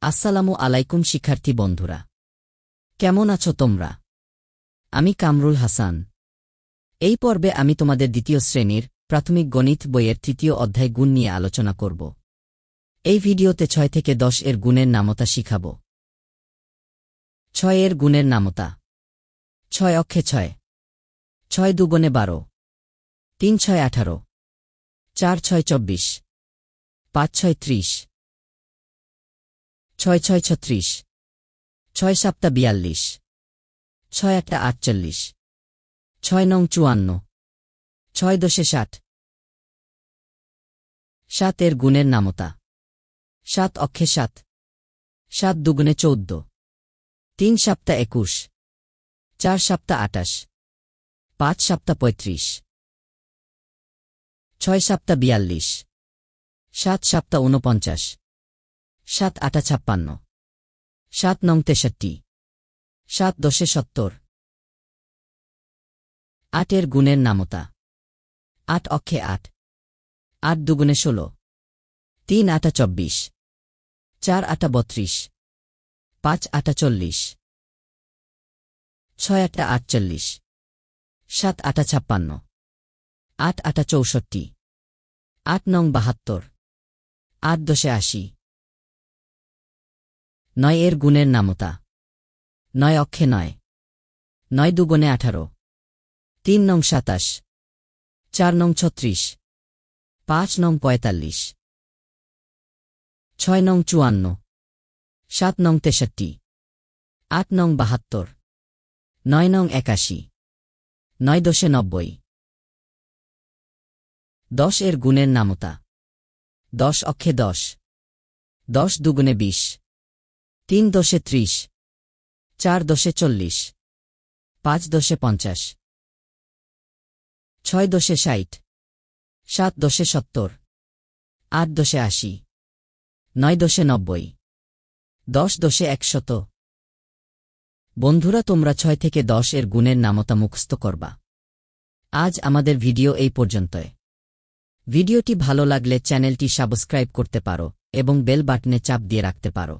আসসালামু আলাইকুম শিক্ষার্থী বন্ধুরা, কেমন আছো তোমরা? আমি কামরুল হাসান। এই পর্বে আমি তোমাদের দ্বিতীয় শ্রেণীর প্রাথমিক গণিত বইয়ের তৃতীয় অধ্যায় গুণ নিয়ে আলোচনা করব। এই ভিডিওতে 6 থেকে 10 এর গুণের নামতা শিখাব। 6 এর গুণের নামতা। 6 অক্ষে 6, 6 দুগুণে 12, 3 6 18, 4 6 24, 5 6 30, 6 6 36, 6 7 42, 6 1 48, 6 9 54, 6 10 60। 7 এর গুণের নামতা। 7 অক্ষে 7, 7 দুগুণে 14, 3 7 21, 4 7 28, 5 7 35, 6 7 42, 7 7 49, 7 8 56, 7 9 63, 7 10 70। 8 এর গুণের নামতা। 8 অক্ষে 8, 8 দুগুণে 16, 3 8 24, 4 8 32, 5 8 40, 6 8 48, 7 8 56, 8 8 64, 8 9 72, 8 10 80। 9 এর গুণের নামতা। 9 অক্ষে 9, 9 দুগুণে 18, 3 9 27, 4 9 36, 5 9 45, 6 9 54, 7 9 63, 8 9 72, 9 9 81, 9 10 90। 10 এর গুণের নামতা। 10 অক্ষে 10, 10 দুগুণে 20, 3 10 30, 4 10 40, 5 10 50, 6 10 60, 7 10 70, 8 10 80, 9 10 90, 10 10 100। বন্ধুরা, তোমরা 6 থেকে 10 এর গুণের নামতা মুখস্থ করবা। আজ আমাদের ভিডিও এই পর্যন্তই। ভিডিওটি ভালো লাগলে চ্যানেলটি সাবস্ক্রাইব করতে পারো এবং বেল বাটনে চাপ দিয়ে রাখতে পারো।